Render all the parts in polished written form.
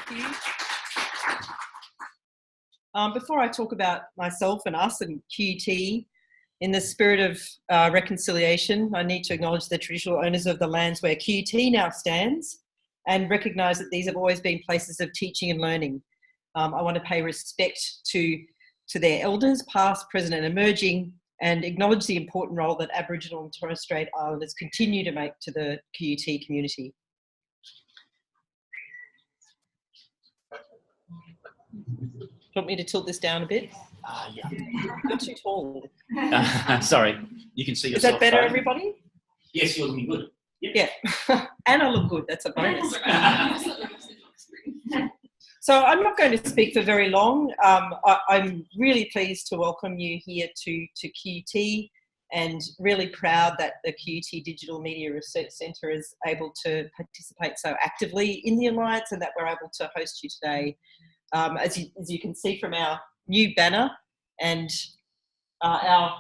Thank you. Before I talk about myself and us and QUT, in the spirit of reconciliation, I need to acknowledge the traditional owners of the lands where QUT now stands and recognise that these have always been places of teaching and learning. I want to pay respect to their elders, past, present and emerging, and acknowledge the important role that Aboriginal and Torres Strait Islanders continue to make to the QUT community. Do you want me to tilt this down a bit? Yeah. You're too tall. Sorry, you can see yourself. Is that better, everybody? Yes, you're looking good. Yep. Yeah. And I look good, that's a bonus. So I'm not going to speak for very long. I'm really pleased to welcome you here to QUT, and really proud that the QUT Digital Media Research Centre is able to participate so actively in the Alliance, and that we're able to host you today. As you can see from our new banner and our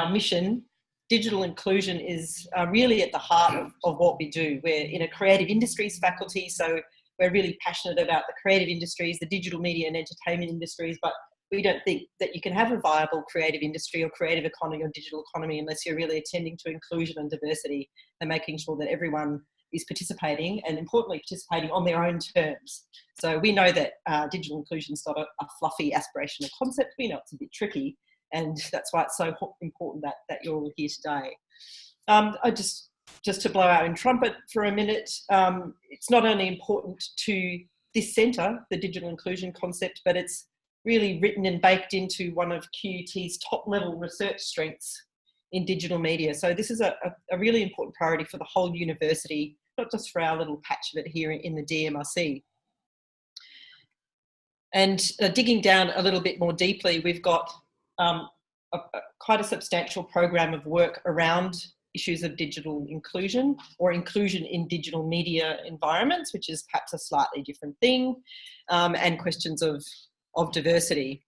mission, digital inclusion is really at the heart of what we do. We're in a creative industries faculty, so we're really passionate about the creative industries, the digital media and entertainment industries, but we don't think that you can have a viable creative industry or creative economy or digital economy unless you're really attending to inclusion and diversity and making sure that everyone is participating, and importantly participating on their own terms. So we know that digital inclusion is not a fluffy aspirational concept. We know it's a bit tricky, and that's why it's so important that you're all here today. Just to blow out in trumpet for a minute, it's not only important to this centre, the digital inclusion concept, but it's really written and baked into one of QUT's top level research strengths in digital media. So this is a really important priority for the whole university, not just for our little patch of it here in the DMRC. And digging down a little bit more deeply, we've got quite a substantial program of work around issues of digital inclusion, or inclusion in digital media environments, which is perhaps a slightly different thing, and questions of diversity.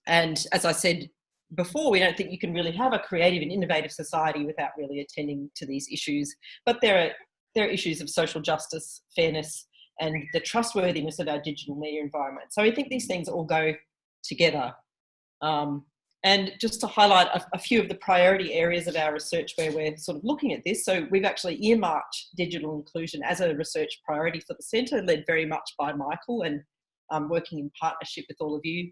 And as I said before, we don't think you can really have a creative and innovative society without really attending to these issues. But there are issues of social justice, fairness, and the trustworthiness of our digital media environment. So I think these things all go together. And just to highlight a few of the priority areas of our research where we're sort of looking at this. So we've actually earmarked digital inclusion as a research priority for the centre, led very much by Michael, and working in partnership with all of you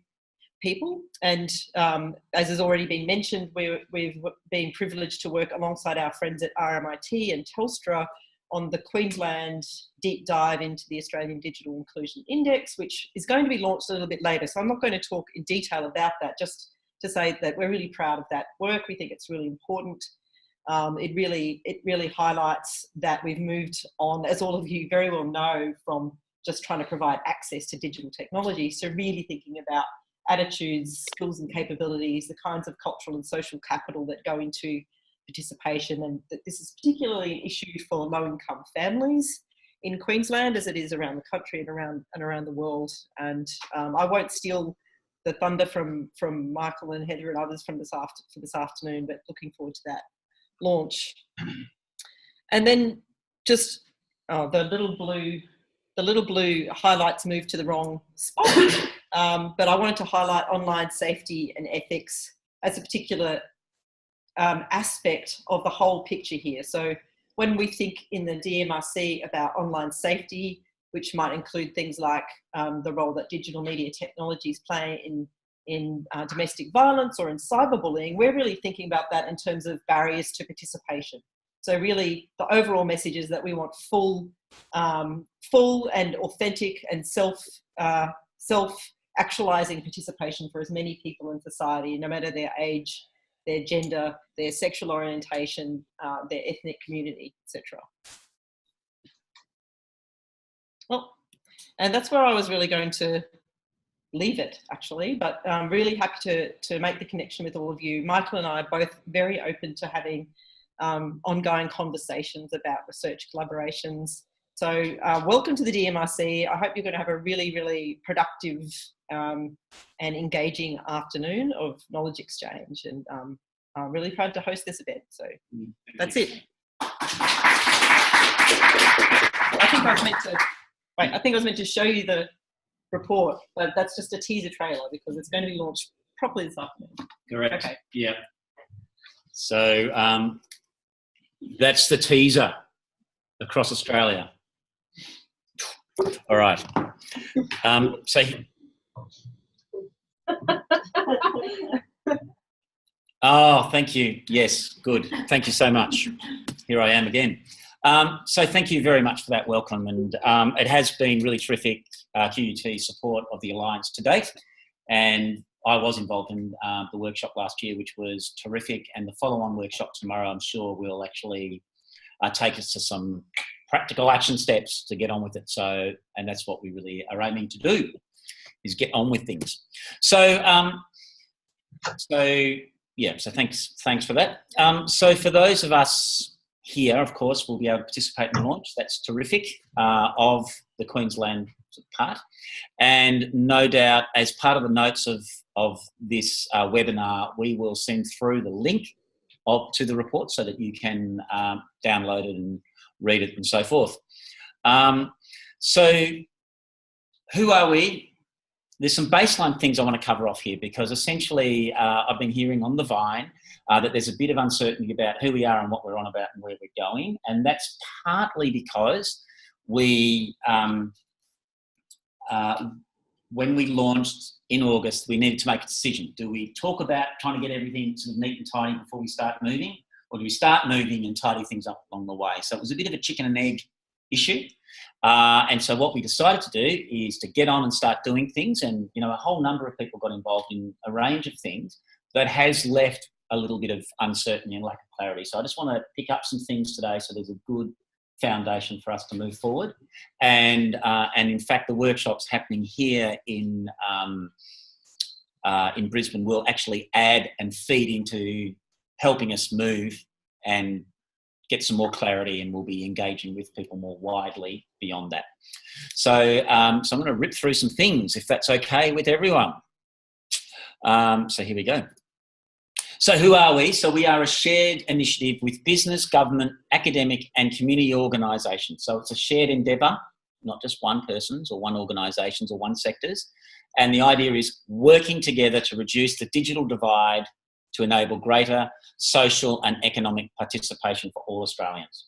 people. And as has already been mentioned, we've been privileged to work alongside our friends at RMIT and Telstra on the Queensland deep dive into the Australian Digital Inclusion Index, which is going to be launched a little bit later. So I'm not going to talk in detail about that, just to say that we're really proud of that work. We think it's really important. It really highlights that we've moved on, as all of you very well know, from just trying to provide access to digital technology, so really thinking about attitudes, skills and capabilities, the kinds of cultural and social capital that go into participation, and that this is particularly an issue for low-income families in Queensland, as it is around the country and around the world. And I won't steal the thunder from Michael and Heather and others for this afternoon, but looking forward to that launch. And then just the little blue highlights moved to the wrong spot, but I wanted to highlight online safety and ethics as a particular aspect of the whole picture here. So when we think in the DMRC about online safety, which might include things like the role that digital media technologies play in domestic violence or in cyberbullying, we're really thinking about that in terms of barriers to participation. So really the overall message is that we want full and authentic and self-actualizing participation for as many people in society, no matter their age, their gender, their sexual orientation, their ethnic community, etc. Well, and that's where I was really going to leave it, actually, but I'm really happy to make the connection with all of you. Michael and I are both very open to having ongoing conversations about research collaborations. So welcome to the DMRC. I hope you're going to have a really, really productive and engaging afternoon of knowledge exchange, and I'm really proud to host this event. So that's it. I think I was meant to Right, I think I was meant to show you the report, but that's just a teaser trailer because it's going to be launched properly this afternoon. Correct. Okay. Yeah. So that's the teaser across Australia. All right. So. Oh, thank you. Yes, good. Thank you so much. Here I am again. So thank you very much for that welcome, and it has been really terrific QUT support of the Alliance to date, and I was involved in the workshop last year, which was terrific, and the follow-on workshop tomorrow I'm sure will actually take us to some practical action steps to get on with it. So, and that's what we really are aiming to do, is get on with things. So, so thanks for that. So for those of us here, of course, we'll be able to participate in the launch. That's terrific, of the Queensland part. And no doubt, as part of the notes of this webinar, we will send through the link to the report so that you can download it and read it and so forth. So who are we? There's some baseline things I want to cover off here, because essentially I've been hearing on the Vine that there's a bit of uncertainty about who we are and what we're on about and where we're going. And that's partly because we, when we launched in August, we needed to make a decision. Do we talk about trying to get everything sort of neat and tidy before we start moving? Or do we start moving and tidy things up along the way? So it was a bit of a chicken and egg issue. And so what we decided to do is to get on and start doing things. And, you know, a whole number of people got involved in a range of things that has left a little bit of uncertainty and lack of clarity. So I just want to pick up some things today so there's a good foundation for us to move forward. And in fact, the workshops happening here in Brisbane will actually add and feed into helping us move and get some more clarity, and we'll be engaging with people more widely beyond that. So, so I'm going to rip through some things, if that's okay with everyone. So here we go. So who are we? So we are a shared initiative with business, government, academic and community organisations. So it's a shared endeavour, not just one person's or one organisation's or one sector's. And the idea is working together to reduce the digital divide to enable greater social and economic participation for all Australians.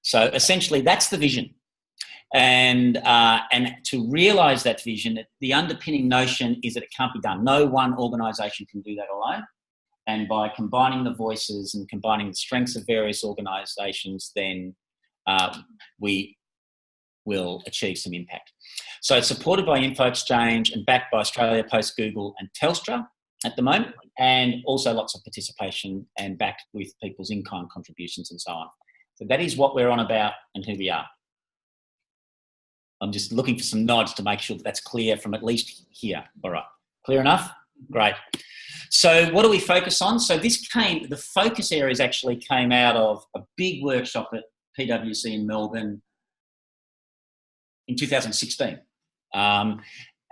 So essentially that's the vision. And to realise that vision, the underpinning notion is that it can't be done. No one organisation can do that alone. And by combining the voices and combining the strengths of various organisations, then we will achieve some impact. So it's supported by Info Exchange and backed by Australia Post, Google and Telstra at the moment, and also lots of participation and backed with people's in-kind contributions and so on. So that is what we're on about and who we are. I'm just looking for some nods to make sure that that's clear from at least here. All right, clear enough? Great. So what do we focus on? So the focus areas actually came out of a big workshop at PwC in Melbourne in 2016.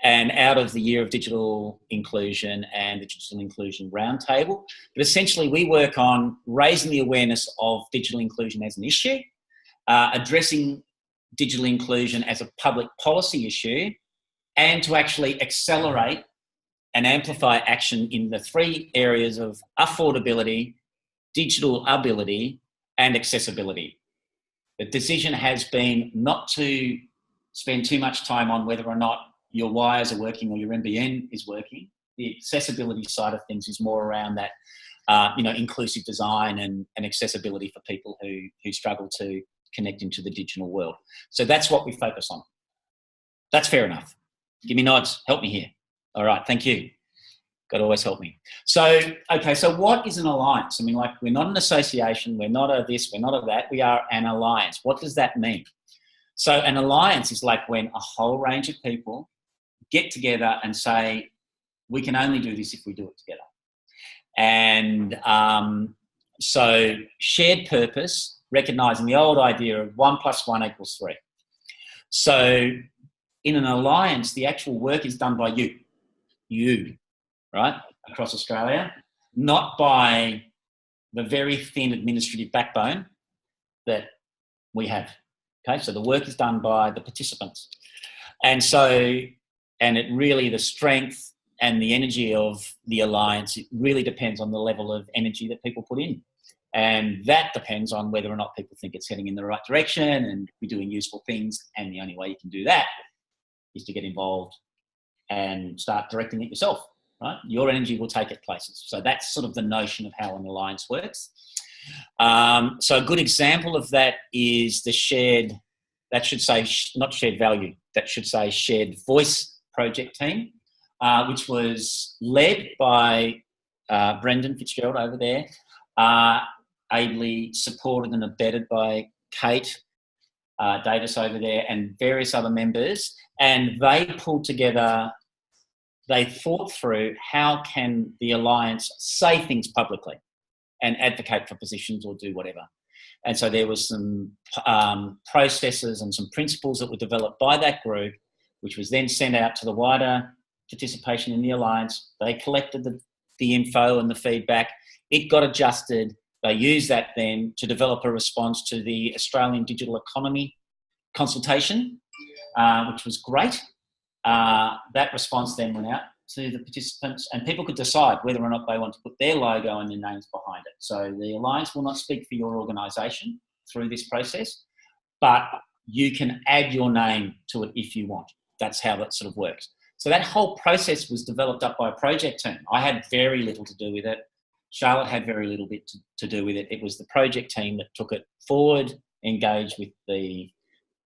And out of the Year of Digital Inclusion and the Digital Inclusion Roundtable. But essentially we work on raising the awareness of digital inclusion as an issue, addressing digital inclusion as a public policy issue, and to actually accelerate and amplify action in the three areas of affordability, digital ability, and accessibility. The decision has been not to spend too much time on whether or not your wires are working or your NBN is working. The accessibility side of things is more around that, inclusive design and accessibility for people who struggle to connect into the digital world. So that's what we focus on. That's fair enough. Give me nods, help me here. All right, thank you. Got to always help me. So, okay, so what is an alliance? I mean, like, we're not an association, we're not a this, we're not a that, we are an alliance. What does that mean? So an alliance is like when a whole range of people get together and say, we can only do this if we do it together. And so shared purpose, recognising the old idea of 1 + 1 = 3. So in an alliance, the actual work is done by you, right, across Australia, not by the very thin administrative backbone that we have. Okay, so the work is done by the participants. And so, and it really, the strength and the energy of the alliance, it really depends on the level of energy that people put in. And that depends on whether or not people think it's heading in the right direction and we're doing useful things. And the only way you can do that is to get involved and start directing it yourself, right? Your energy will take it places. So that's sort of the notion of how an alliance works. So a good example of that is the shared, that should say, not shared value, that should say shared voice project team, which was led by Brendan Fitzgerald over there, ably supported and abetted by Kate Davis over there and various other members. And they pulled together, they thought through how can the alliance say things publicly and advocate for positions or do whatever. And so there was some processes and some principles that were developed by that group, which was then sent out to the wider participation in the alliance. They collected the info and the feedback. It got adjusted. They used that then to develop a response to the Australian digital economy consultation, which was great. That response then went out to the participants and people could decide whether or not they want to put their logo and their names behind it. So the alliance will not speak for your organisation through this process, but you can add your name to it if you want. That's how that sort of works. So that whole process was developed up by a project team. I had very little to do with it. Charlotte had very little bit to do with it. It was the project team that took it forward, engaged with the,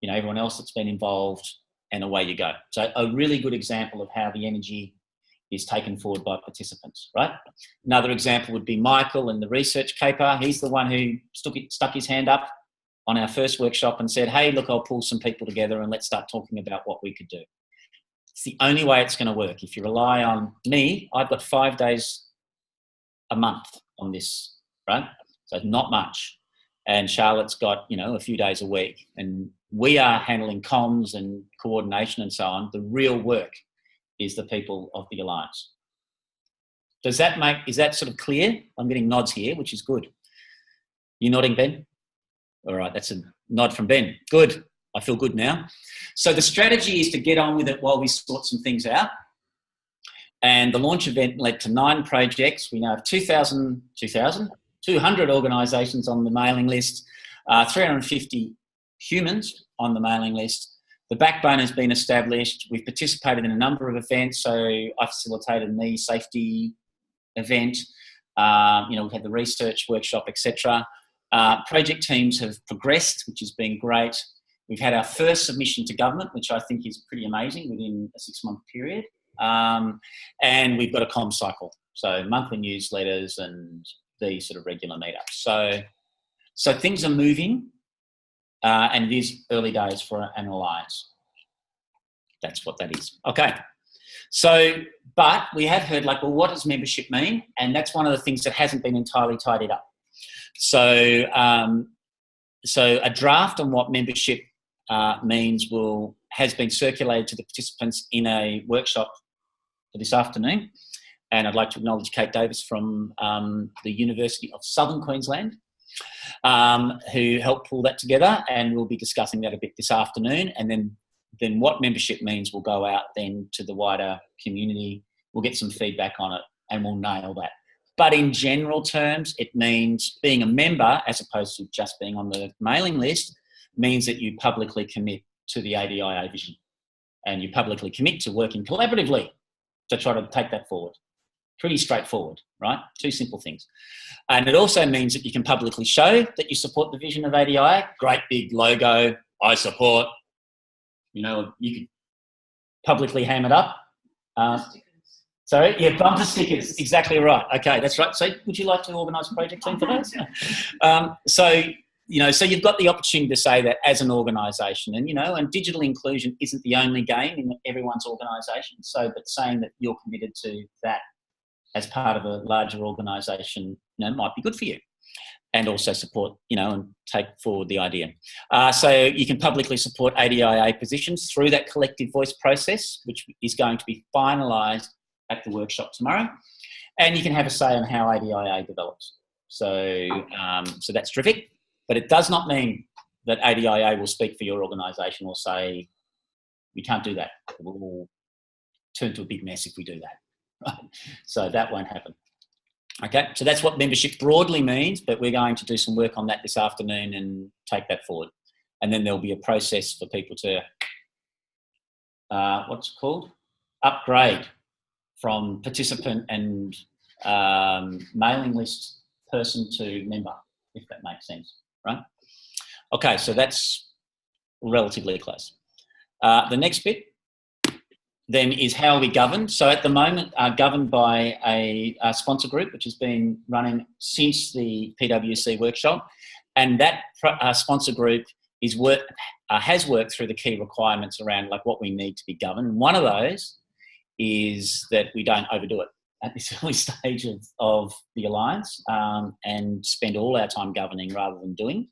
everyone else that's been involved, and away you go. So a really good example of how the energy is taken forward by participants, right? Another example would be Michael and the research caper. He's the one who stuck his hand up on our first workshop and said, hey, look, I'll pull some people together and let's start talking about what we could do. It's the only way it's going to work. If you rely on me, I've got 5 days a month on this, right? So not much. And Charlotte's got, a few days a week. And we are handling comms and coordination and so on. The real work is the people of the alliance. Is that sort of clear? I'm getting nods here, which is good. You nodding, Ben? All right, that's a nod from Ben. Good. I feel good now. So the strategy is to get on with it while we sort some things out. And the launch event led to 9 projects. We now have 200 organisations on the mailing list, 350 humans on the mailing list. The backbone has been established. We've participated in a number of events. So I facilitated the safety event. We've had the research workshop, etc. Project teams have progressed, which has been great. We've had our first submission to government, which I think is pretty amazing within a 6-month period. And we've got a comm cycle. So monthly newsletters and these sort of regular meetups. So things are moving. And it is early days for an alliance. That's what that is. Okay. So, but we have heard what does membership mean? And that's one of the things that hasn't been entirely tidied up. So, so a draft on what membership means has been circulated to the participants in a workshop for this afternoon. And I'd like to acknowledge Kate Davis from the University of Southern Queensland, who helped pull that together, and we'll be discussing that a bit this afternoon. And then what membership means will go out then to the wider community. We'll get some feedback on it and we'll nail that. But in general terms, it means being a member, as opposed to just being on the mailing list, means that you publicly commit to the ADIA vision and you publicly commit to working collaboratively to try to take that forward. Pretty straightforward, right? 2 simple things. And it also means that you can publicly show that you support the vision of ADIA. Great big logo, I support. You could publicly ham it up. Sorry? Yeah, bumper stickers. Exactly right. Okay, that's right. So would you like to organise a project team for those? So you've got the opportunity to say that as an organisation. And digital inclusion isn't the only game in everyone's organisation. But saying that you're committed to that as part of a larger organisation, might be good for you, and also support, and take forward the idea. So you can publicly support ADIA positions through that collective voice process, which is going to be finalised at the workshop tomorrow, and you can have a say on how ADIA develops. So that's terrific, but it does not mean that ADIA will speak for your organisation or say, We can't do that. We'll all turn to a big mess if we do that. So that won't happen. Okay, so that's what membership broadly means, but we're going to do some work on that this afternoon and take that forward. And then there'll be a process for people to, what's it called? Upgrade from participant and mailing list person to member, if that makes sense, right? Okay, so that's relatively close. The next bit then is how we govern. So at the moment, governed by a sponsor group, which has been running since the PwC workshop. And that sponsor group has worked through the key requirements around like what we need to be governed. And one of those is that we don't overdo it at this early stage of the Alliance and spend all our time governing rather than doing.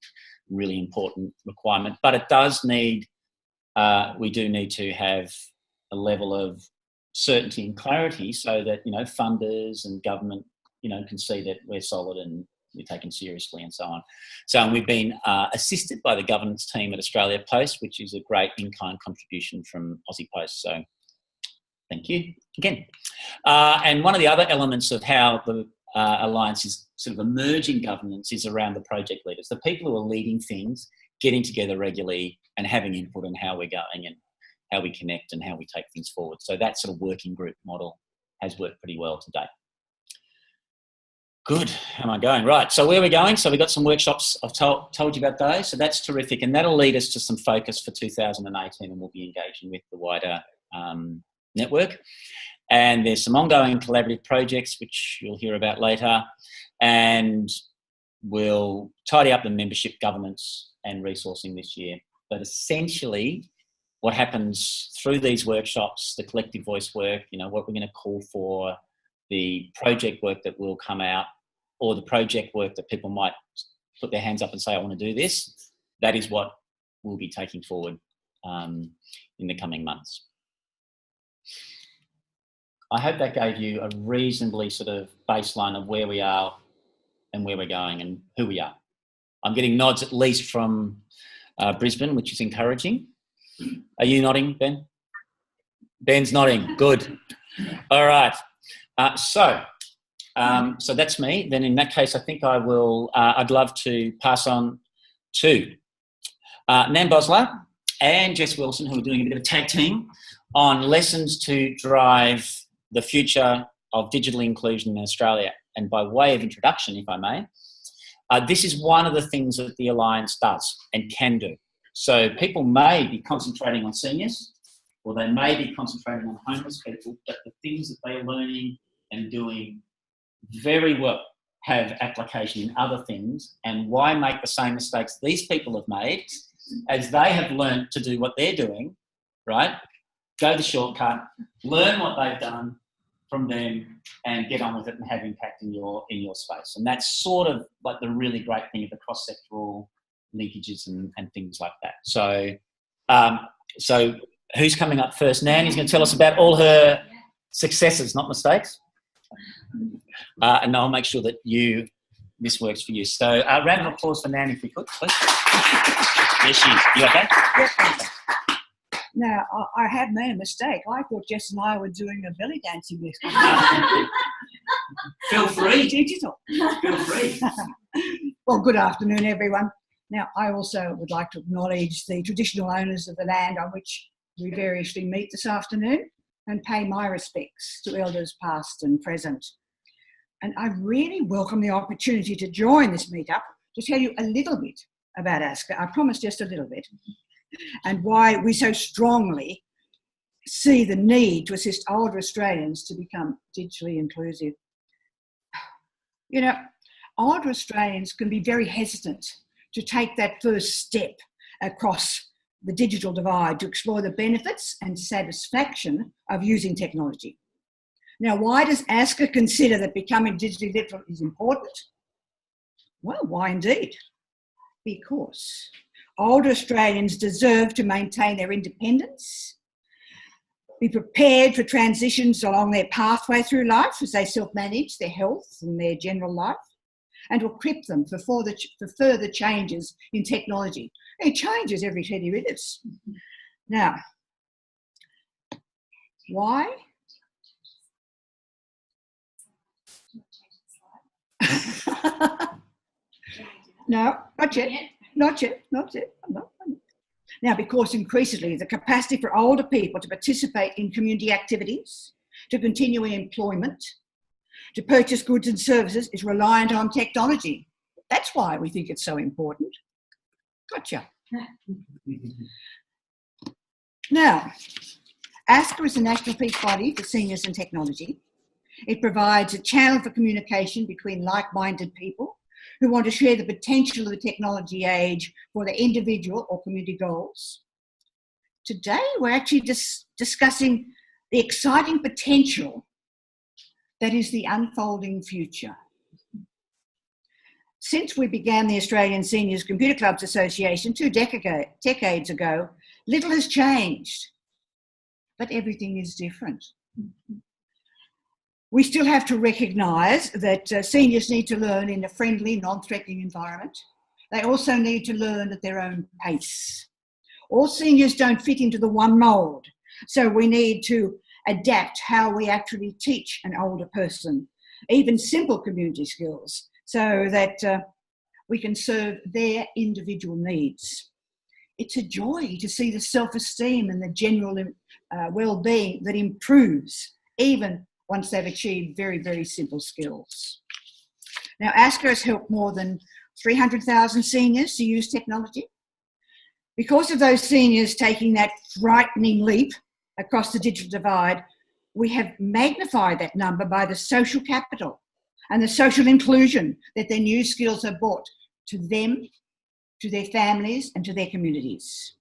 Really important requirement. But it does need, we do need to have a level of certainty and clarity so that, you know, funders and government, you know, can see that we're solid and we're taken seriously and so on. So we've been assisted by the governance team at Australia Post, which is a great in-kind contribution from Aussie Post. So thank you again. And one of the other elements of how the Alliance is sort of emerging governance is around the project leaders, the people who are leading things, getting together regularly and having input on how we're going and how we connect and how we take things forward. So that sort of working group model has worked pretty well to date. Good, how am I going? Right, so where are we going? So we've got some workshops, I've told you about those, so that's terrific. And that'll lead us to some focus for 2018 and we'll be engaging with the wider network. And there's some ongoing collaborative projects, which you'll hear about later. And we'll tidy up the membership governance and resourcing this year. But essentially, what happens through these workshops, the collective voice work, you know, what we're going to call for, the project work that will come out, or the project work that people might put their hands up and say, I want to do this, that is what we'll be taking forward in the coming months. I hope that gave you a reasonably sort of baseline of where we are and where we're going and who we are. I'm getting nods at least from Brisbane, which is encouraging. Are you nodding, Ben? Ben's nodding. Good. All right. So that's me. Then in that case, I think I will. I'd love to pass on to Nan Bosler and Jess Wilson, who are doing a bit of a tag team on lessons to drive the future of digital inclusion in Australia. And by way of introduction, if I may, this is one of the things that the Alliance does and can do. So people may be concentrating on seniors, or they may be concentrating on homeless people, but the things that they are learning and doing very well have application in other things. And why make the same mistakes these people have made as they have learned to do what they're doing, right? Go the shortcut, learn what they've done from them and get on with it and have impact in your space. And that's sort of like the really great thing of the cross-sectoral linkages and things like that. So who's coming up first? Nan is going to tell us about all her successes, not mistakes. And I'll make sure that this works for you. So round of applause for Nan if we could, please. There she is. You okay? Yep. Now, I have made a mistake. I thought Jess and I were doing a belly dancing yesterday. Feel free. Digital. Feel free. Well, good afternoon, everyone. Now, I also would like to acknowledge the traditional owners of the land on which we variously meet this afternoon and pay my respects to elders past and present. And I really welcome the opportunity to join this meetup to tell you a little bit about ASCA. I promise just a little bit. And why we so strongly see the need to assist older Australians to become digitally inclusive. You know, older Australians can be very hesitant to take that first step across the digital divide to explore the benefits and satisfaction of using technology. Now, why does ASCA consider that becoming digitally literate is important? Well, why indeed? Because older Australians deserve to maintain their independence, be prepared for transitions along their pathway through life as they self-manage their health and their general life, and to equip them for further changes in technology. It changes every 20 minutes. Now, Why? No, not yet. Not yet. Not yet. No. Now, because increasingly the capacity for older people to participate in community activities, to continue in employment, to purchase goods and services is reliant on technology. That's why we think it's so important. Gotcha. Now, ASCA is a national peak body for seniors and technology. It provides a channel for communication between like-minded people who want to share the potential of the technology age for their individual or community goals. Today, we're actually discussing the exciting potential that is the unfolding future. Since we began the Australian Seniors Computer Clubs Association 2 decades ago, little has changed, but everything is different. We still have to recognise that seniors need to learn in a friendly, non-threatening environment. They also need to learn at their own pace. All seniors don't fit into the one mould, so we need to adapt how we actually teach an older person, even simple community skills, so that we can serve their individual needs. It's a joy to see the self-esteem and the general well-being that improves, even once they've achieved very, very simple skills. Now, ASCA has helped more than 300,000 seniors to use technology. Because of those seniors taking that frightening leap across the digital divide, we have magnified that number by the social capital and the social inclusion that their new skills have brought to them, to their families, and to their communities.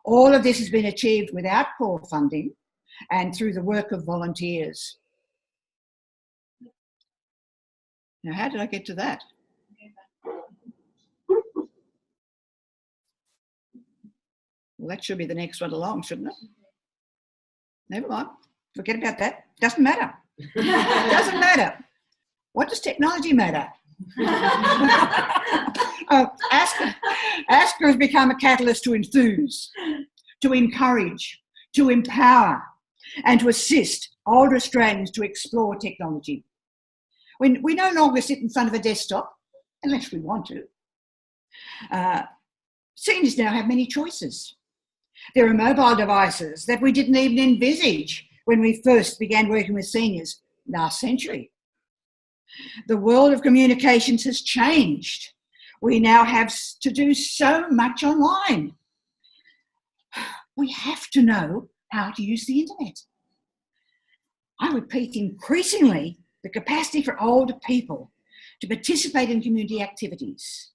All of this has been achieved without core funding and through the work of volunteers. Now, how did I get to that? Well, that should be the next one along, shouldn't it? Never mind. Forget about that. Doesn't matter. Doesn't matter. What does technology matter? ASCA has become a catalyst to enthuse, to encourage, to empower, and to assist older Australians to explore technology. We no longer sit in front of a desktop, unless we want to. Seniors now have many choices. There are mobile devices that we didn't even envisage when we first began working with seniors last century. The world of communications has changed. We now have to do so much online. We have to know how to use the internet. I repeat, increasingly, the capacity for older people to participate in community activities,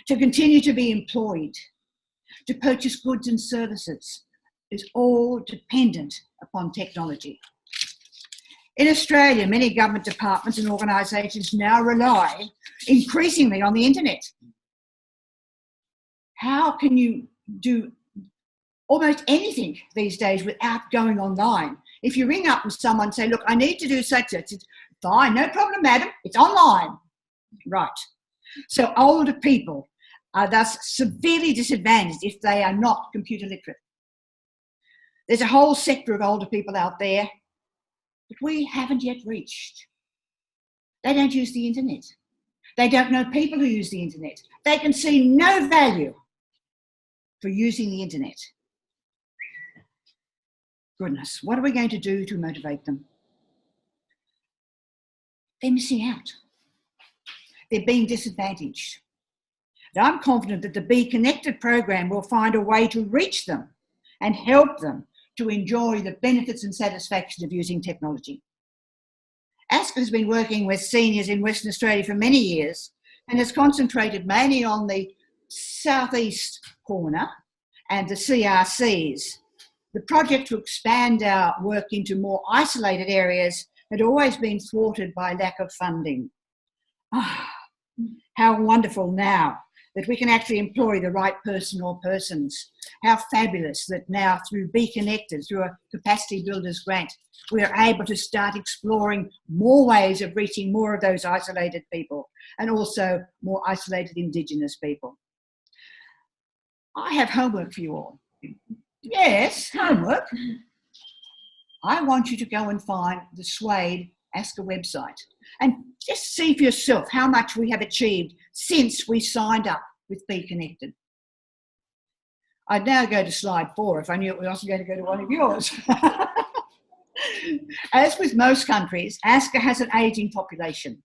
to continue to be employed, to purchase goods and services is all dependent upon technology. In Australia, many government departments and organisations now rely increasingly on the internet. How can you do almost anything these days without going online? If you ring up and someone say, look, I need to do such and such, it's fine, no problem, madam, it's online. Right. So older people are thus severely disadvantaged if they are not computer literate. There's a whole sector of older people out there that we haven't yet reached. They don't use the internet. They don't know people who use the internet. They can see no value for using the internet. Goodness, what are we going to do to motivate them? They're missing out. They're being disadvantaged. And I'm confident that the Be Connected program will find a way to reach them and help them to enjoy the benefits and satisfaction of using technology. ASCA has been working with seniors in Western Australia for many years and has concentrated mainly on the southeast corner and the CRCs. The project to expand our work into more isolated areas had always been thwarted by lack of funding. How wonderful now that we can actually employ the right person or persons. How fabulous that now through Be Connected, through a Capacity Builders grant, we are able to start exploring more ways of reaching more of those isolated people and also more isolated Indigenous people. I have homework for you all. Yes, homework. I want you to go and find the Swade ASCA website and just see for yourself how much we have achieved since we signed up with Be Connected. I'd now go to slide 4 if I knew it was also going to go to one of yours. As with most countries, ASCA has an ageing population,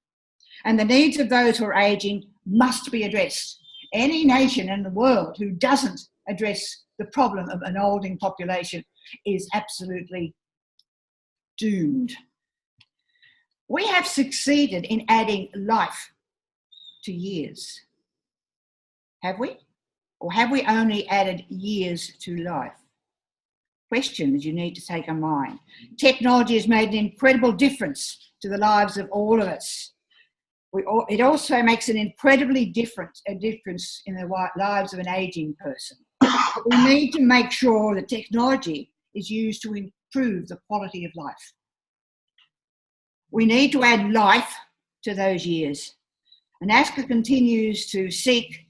and the needs of those who are ageing must be addressed. Any nation in the world who doesn't address the problem of an aging population is absolutely doomed. We have succeeded in adding life to years. Have we? Or have we only added years to life? Questions you need to take on mind. Technology has made an incredible difference to the lives of all of us. It also makes an incredibly difference in the lives of an ageing person. We need to make sure that technology is used to improve the quality of life. We need to add life to those years. And ASCA continues to seek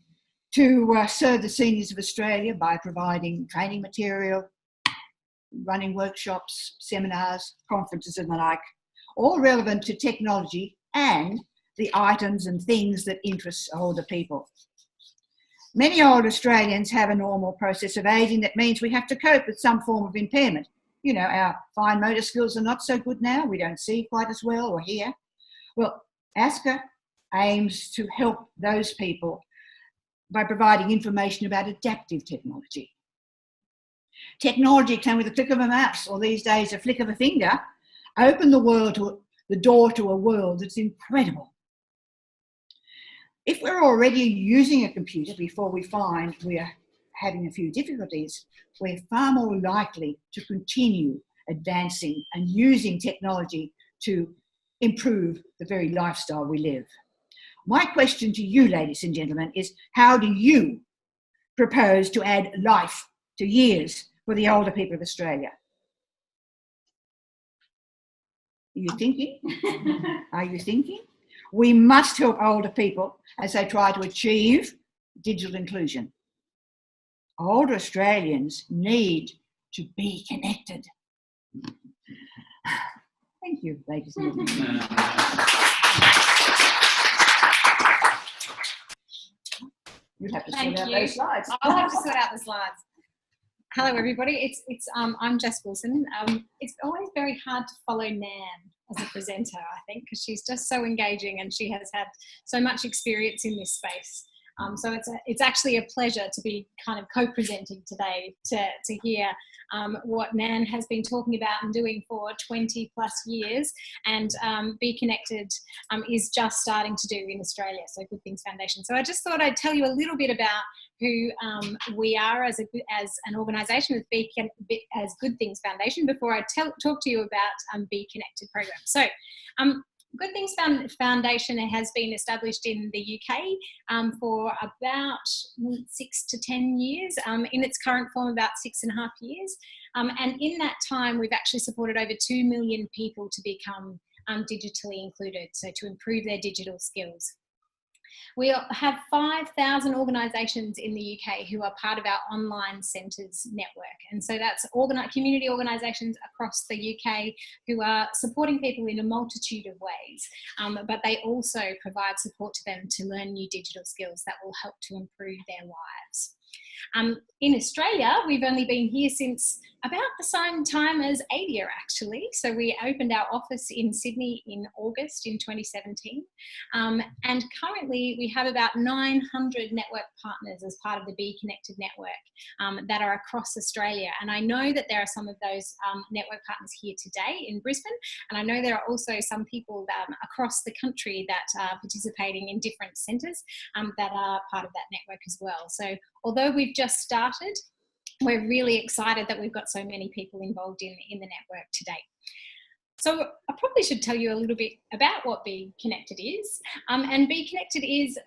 to serve the seniors of Australia by providing training material, running workshops, seminars, conferences and the like, all relevant to technology and the items and things that interest older people. Many older Australians have a normal process of ageing that means we have to cope with some form of impairment. You know, our fine motor skills are not so good now, we don't see quite as well or hear. Well, ASCA aims to help those people by providing information about adaptive technology. Technology can, with a click of a mouse, or these days a flick of a finger, open the door to a world that's incredible. If we're already using a computer before we find we're having a few difficulties, we're far more likely to continue advancing and using technology to improve the very lifestyle we live. My question to you, ladies and gentlemen, is how do you propose to add life to years for the older people of Australia? Are you thinking? Are you thinking? We must help older people as they try to achieve digital inclusion. Older Australians need to be connected. Thank you, ladies and gentlemen. You have to sort out those slides. I'll have to sort out the slides. Hello, everybody. I'm Jess Wilson. It's always very hard to follow Nan as a presenter, I think, because she's just so engaging and she has had so much experience in this space. So it's actually a pleasure to be kind of co-presenting today to hear what Nan has been talking about and doing for 20 plus years, and Be Connected is just starting to do in Australia, so Good Things Foundation. So I just thought I'd tell you a little bit about who we are as an organisation with as Good Things Foundation before I talk to you about Be Connected program. So Good Things Foundation has been established in the UK for about 6 to 10 years, in its current form about 6.5 years. And in that time, we've actually supported over 2 million people to become digitally included, so to improve their digital skills. We have 5,000 organisations in the UK who are part of our online centres network. And so that's community organisations across the UK who are supporting people in a multitude of ways, but they also provide support to them to learn new digital skills that will help to improve their lives. In Australia, we've only been here since about the same time as ADIA, actually. So we opened our office in Sydney in August in 2017. And currently we have about 900 network partners as part of the Be Connected network that are across Australia. And I know that there are some of those network partners here today in Brisbane. And I know there are also some people across the country that are participating in different centres that are part of that network as well. So although we've just started, we're really excited that we've got so many people involved in the network today. So I probably should tell you a little bit about what Be Connected is. And Be Connected is,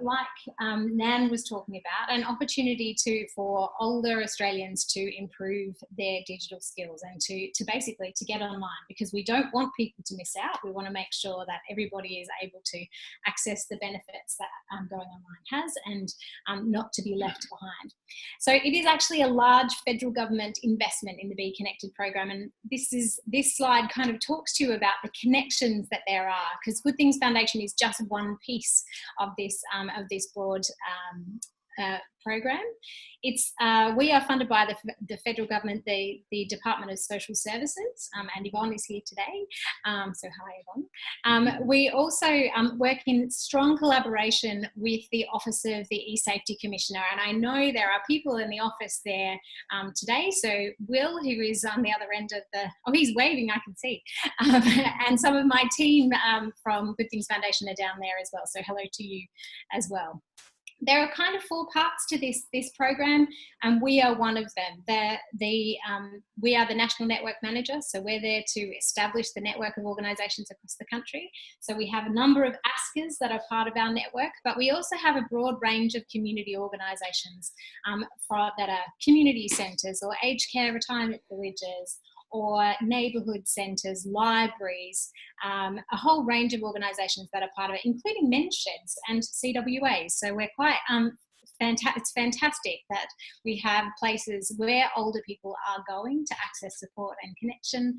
like Nan was talking about, an opportunity for older Australians to improve their digital skills and to basically to get online, because we don't want people to miss out. We want to make sure that everybody is able to access the benefits that going online has, and not to be left behind. So it is actually a large federal government investment in the Be Connected program, and this slide kind of talks to you about the connections that there are, because Good Things Foundation is just one piece of this broad program. We are funded by the federal government, the Department of Social Services, and Yvonne is here today. So hi, Yvonne. We also work in strong collaboration with the Office of the E-Safety Commissioner, and I know there are people in the office there today. So Will, who is on the other end of he's waving, I can see, and some of my team from Good Things Foundation are down there as well. So hello to you as well. There are kind of 4 parts to this program, and we are one of them. We are the National Network Manager, so we're there to establish the network of organisations across the country. So we have a number of ASCAs that are part of our network, but we also have a broad range of community organisations that are community centres or aged care retirement villages, or neighbourhood centres, libraries, a whole range of organisations that are part of it, including men's sheds and CWAs. So we're quite, it's fantastic that we have places where older people are going to access support and connection,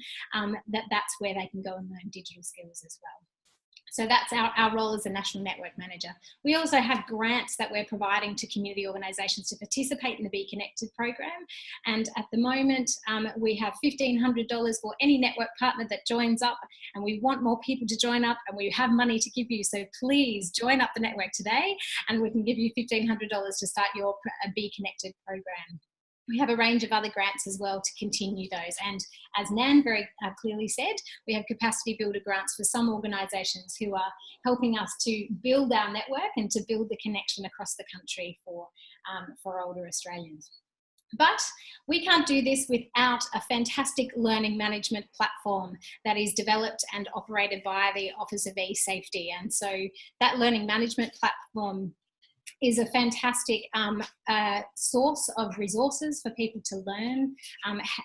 that's where they can go and learn digital skills as well. So that's our role as a National Network Manager. We also have grants that we're providing to community organisations to participate in the Be Connected program. And at the moment, we have $1,500 for any network partner that joins up, and we want more people to join up, and we have money to give you. So please join up the network today, and we can give you $1,500 to start your Be Connected program. We have a range of other grants as well to continue those. And as Nan very clearly said, we have capacity builder grants for some organisations who are helping us to build our network and to build the connection across the country for older Australians. But we can't do this without a fantastic learning management platform that is developed and operated by the Office of E-Safety. And so that learning management platform is a fantastic source of resources for people to learn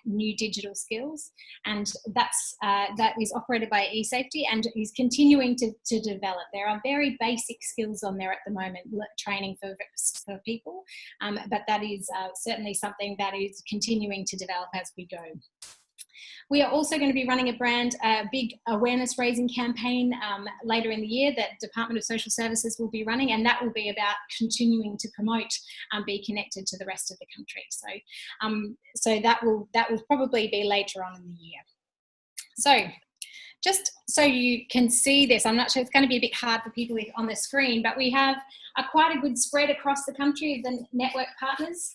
new digital skills, and that is operated by E-Safety and is continuing to develop. There are very basic skills on there at the moment, training for people, but that is certainly something that is continuing to develop as we go. We are also going to be running a big awareness raising campaign later in the year that Department of Social Services will be running, and that will be about continuing to promote Be Connected to the rest of the country. So that will probably be later on in the year. So just so you can see this, I'm not sure, it's going to be a bit hard for people on the screen, but we have quite a good spread across the country of the network partners.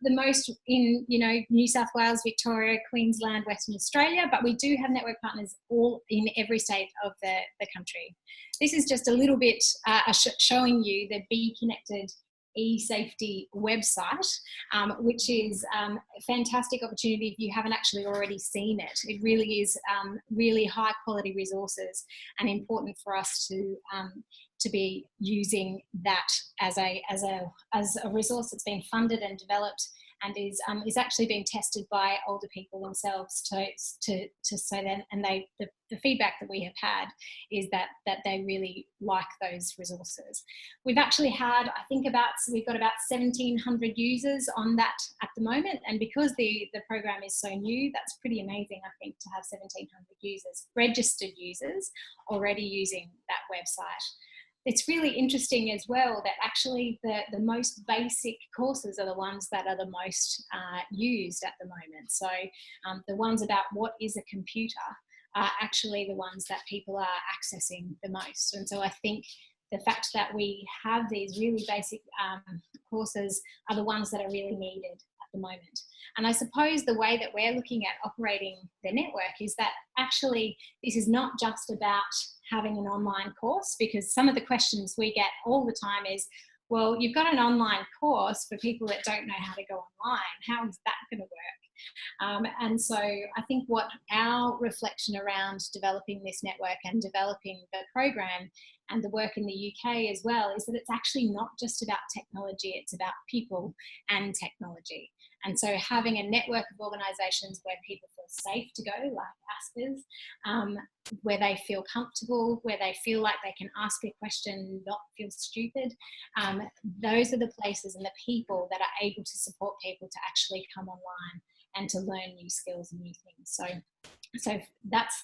The most in, New South Wales, Victoria, Queensland, Western Australia, but we do have network partners all in every state of the country. This is just a little bit showing you the Be Connected E-Safety website, which is a fantastic opportunity if you haven't actually already seen it. It really is really high quality resources, and important for us to be using that as a resource that's been funded and developed, and is actually being tested by older people themselves to say that, and the feedback that we have had is that they really like those resources. We've actually had, we've got about 1,700 users on that at the moment, and because the program is so new, that's pretty amazing, I think, to have 1,700 users, registered users, already using that website. It's really interesting as well that actually the most basic courses are the ones that are the most used at the moment. So the ones about what is a computer are actually the ones that people are accessing the most. And so I think the fact that we have these really basic courses are the ones that are really needed at the moment. And I suppose the way that we're looking at operating the network is that actually this is not just about having an online course, because some of the questions we get all the time is, well, you've got an online course for people that don't know how to go online. How is that going to work? And so I think what our reflection around developing this network and developing the program and the work in the UK as well is that it's actually not just about technology, it's about people and technology. And so having a network of organisations where people feel safe to go, like Asper's, where they feel comfortable, where they feel like they can ask a question, not feel stupid, those are the places and the people that are able to support people to actually come online and to learn new skills and new things. So that's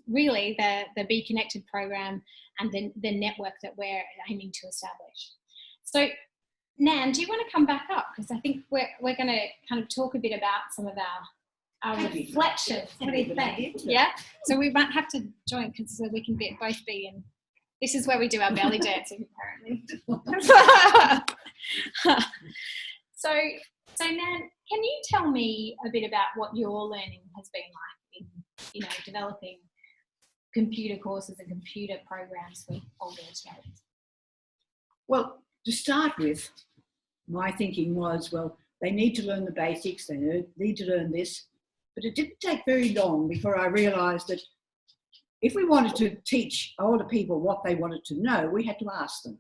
really the Be Connected program and the network that we're aiming to establish. So Nan, do you want to come back up? Because I think we're going to kind of talk a bit about some of our reflections. What do you think? Yeah? So we might have to join because we can both be in. This is where we do our belly dancing, apparently. So Nan, can you tell me a bit about what your learning has been like in, developing computer courses and computer programs for older Australians? Well, to start with, my thinking was, well, they need to learn the basics, they need to learn this, but it didn't take very long before I realised that if we wanted to teach older people what they wanted to know, we had to ask them.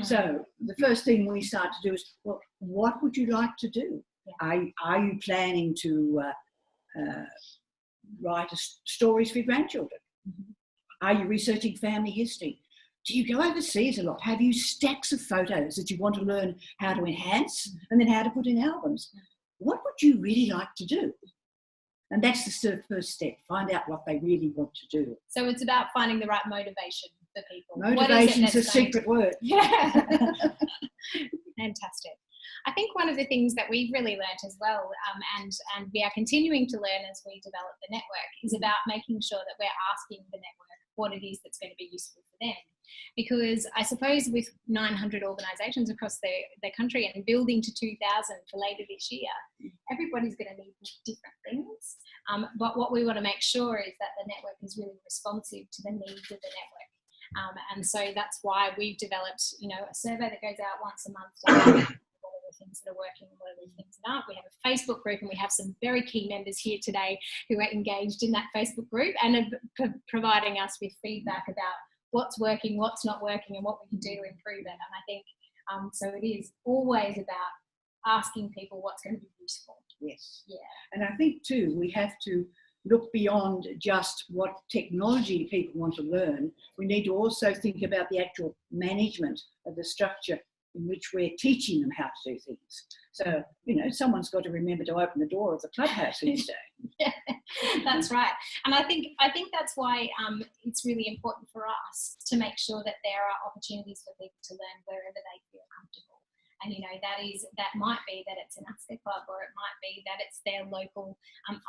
So the first thing we start to do is, well, what would you like to do? Yeah. Are you planning to write stories for your grandchildren? Are you researching family history? Do you go overseas a lot? Have you stacks of photos that you want to learn how to enhance and then how to put in albums? What would you really like to do? And that's the first step. Find out what they really want to do. So it's about finding the right motivation for people. Motivation's a secret word. Yeah. Fantastic. I think one of the things that we've really learnt as well, and we are continuing to learn as we develop the network, is about making sure that we're asking the network what it is that's going to be useful for them. Because I suppose with 900 organisations across the country and building to 2,000 for later this year, everybody's going to need different things. But what we want to make sure is that the network is really responsive to the needs of the network. And so that's why we've developed, a survey that goes out once a month to what are the things that are working and what are the things that aren't. We have a Facebook group and we have some very key members here today who are engaged in that Facebook group and are providing us with feedback about what's working, what's not working, and what we can do to improve it. And I think, so it is always about asking people what's going to be useful. Yes. Yeah. And I think too, we have to look beyond just what technology people want to learn. We need to also think about the actual management of the structure in which we're teaching them how to do things. So, someone's got to remember to open the door of the clubhouse each day. Yeah, that's right. And I think that's why it's really important for us to make sure that there are opportunities for people to learn wherever they feel comfortable. And, that might be that it's an ASCA club, or it might be that it's their local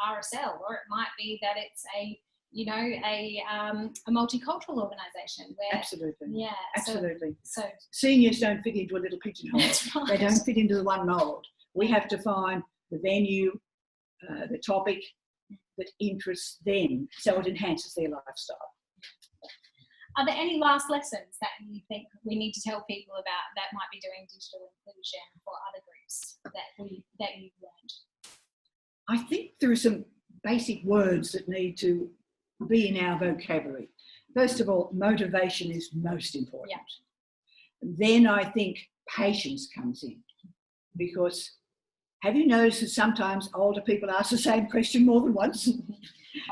RSL, or it might be that it's a multicultural organisation where absolutely, yeah, absolutely. So seniors don't fit into a little pigeonhole. Right. They don't fit into the one mould. We have to find the venue, the topic that interests them, so it enhances their lifestyle. Are there any last lessons that you think we need to tell people about that might be doing digital inclusion for other groups that you've learned? I think there are some basic words that need to be in our vocabulary. First of all, motivation is most important. Yeah. Then I think patience comes in, because have you noticed that sometimes older people ask the same question more than once?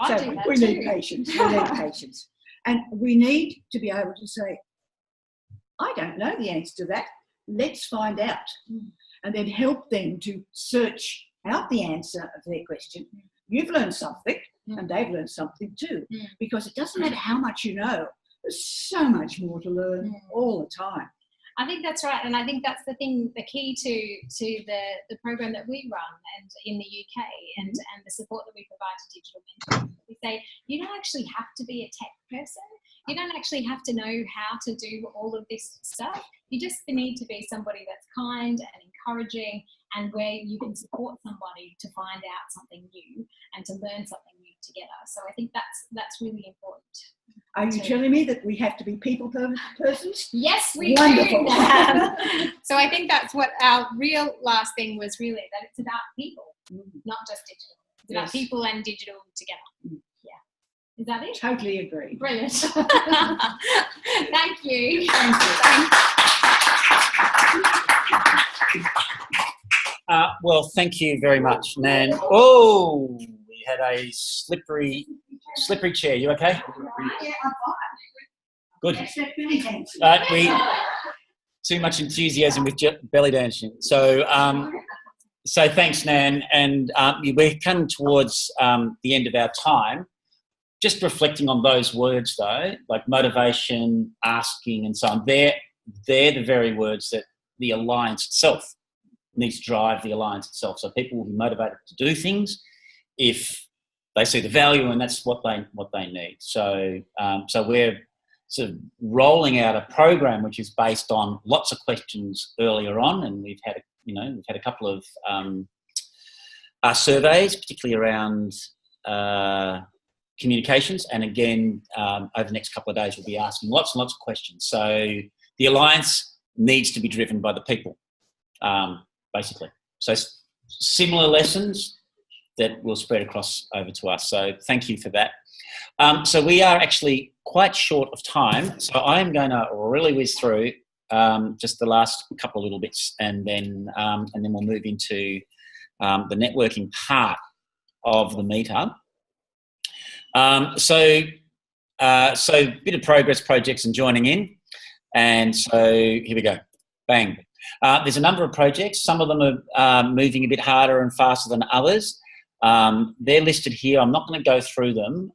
I do that we too. need patience. We need patience. And we need to be able to say, I don't know the answer to that. Let's find out. And then help them to search out the answer of their question. You've learned something and they've learned something too. Because it doesn't matter how much you know. There's so much more to learn all the time. I think that's right, and I think that's the thing, the key to the program that we run and in the UK and the support that we provide to digital mentors. We say you don't actually have to be a tech person. You don't actually have to know how to do all of this stuff. You just need to be somebody that's kind and encouraging, and where you can support somebody to find out something new and to learn something new together. So I think that's really important. Are you telling me that we have to be people persons? Yes, we Wonderful. do. So I think that's what our real last thing was, really, that it's about people, not just digital. It's about people and digital together. Yeah. Is that it? Totally agree. Brilliant. Thank you. Thank you. Well, thank you very much, Nan. Oh, we had a slippery chair. You okay? Yeah, I'm fine. Good. That's that belly dance. Too much enthusiasm with belly dancing. So thanks, Nan. And we're coming towards the end of our time. Just reflecting on those words, though, like motivation, asking, and so on. They're the very words that the Alliance itself needs to drive the Alliance itself. So people will be motivated to do things if they see the value, and that's what they need. So we're sort of rolling out a program which is based on lots of questions earlier on, and we've had a couple of surveys, particularly around communications, and again over the next couple of days we'll be asking lots and lots of questions. So the Alliance needs to be driven by the people, basically. So similar lessons that will spread across over to us. So thank you for that. So we are actually quite short of time, so I am going to really whiz through just the last couple of little bits, and then we'll move into the networking part of the meetup. So bit of progress, projects, and joining in. And so here we go. Bang. There's a number of projects. Some of them are moving a bit harder and faster than others. They're listed here. I'm not going to go through them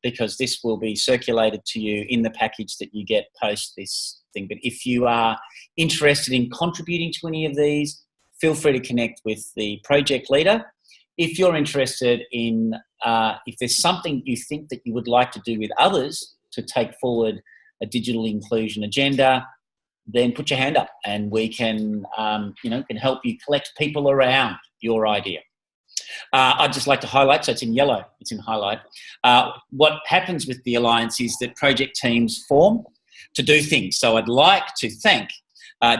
because this will be circulated to you in the package that you get post this thing. But if you are interested in contributing to any of these, feel free to connect with the project leader. If you're interested in, if there's something you think that you would like to do with others to take forward a digital inclusion agenda, then put your hand up and we can, can help you collect people around your idea. I'd just like to highlight, so it's in yellow, it's in highlight. What happens with the Alliance is that project teams form to do things. So I'd like to thank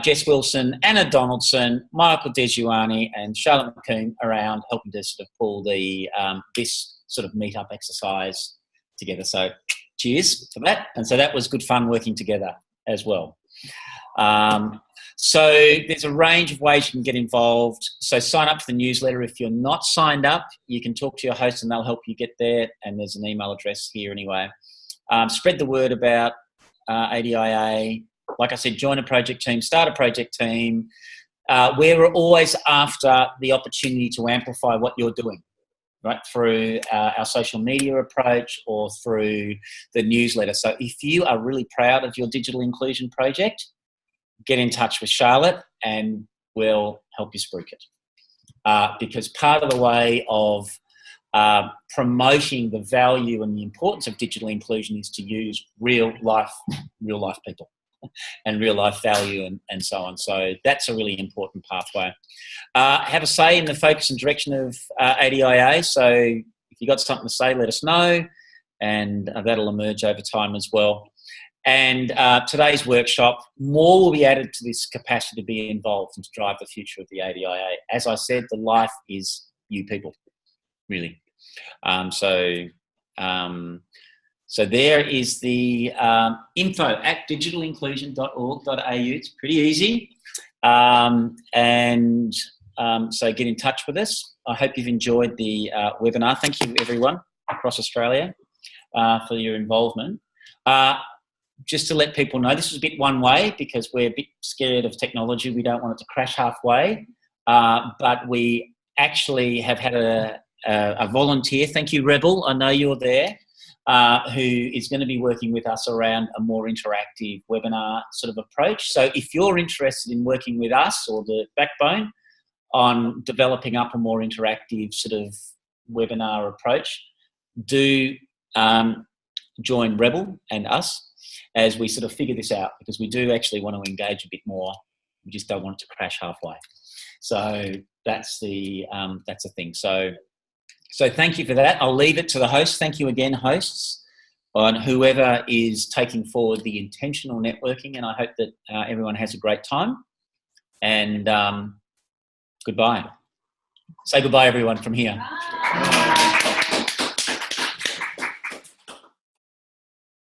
Jess Wilson, Anna Donaldson, Michael Dejuani and Charlotte McCoon around helping to sort of pull the this sort of meetup exercise together. So cheers for that. And so that was good fun working together as well. So there's a range of ways you can get involved. So sign up for the newsletter. If you're not signed up, you can talk to your host and they'll help you get there. And there's an email address here anyway. Spread the word about ADIA. Like I said, join a project team, start a project team. We're always after the opportunity to amplify what you're doing, right, through our social media approach or through the newsletter. So if you are really proud of your digital inclusion project, get in touch with Charlotte and we'll help you spruik it. Because part of the way of promoting the value and the importance of digital inclusion is to use real life people and real life value and so on. So that's a really important pathway. Have a say in the focus and direction of ADIA. So if you've got something to say, let us know, and that'll emerge over time as well. And today's workshop, more will be added to this capacity to be involved and to drive the future of the ADIA. As I said, the life is you people, really. So there is the info at digitalinclusion.org.au. It's pretty easy. So get in touch with us. I hope you've enjoyed the webinar. Thank you, everyone across Australia for your involvement. Just to let people know, this was a bit one way because we're a bit scared of technology. We don't want it to crash halfway. But we actually have had a volunteer. Thank you, Rebel. I know you're there. Who is going to be working with us around a more interactive webinar sort of approach. So if you're interested in working with us or the Backbone on developing up a more interactive sort of webinar approach, do join Rebel and us as we sort of figure this out, because we do actually want to engage a bit more. We just don't want it to crash halfway. So that's the thing. So thank you for that. I'll leave it to the host. Thank you again, hosts, on whoever is taking forward the intentional networking, and I hope that everyone has a great time. And goodbye. Say goodbye, everyone, from here. Bye.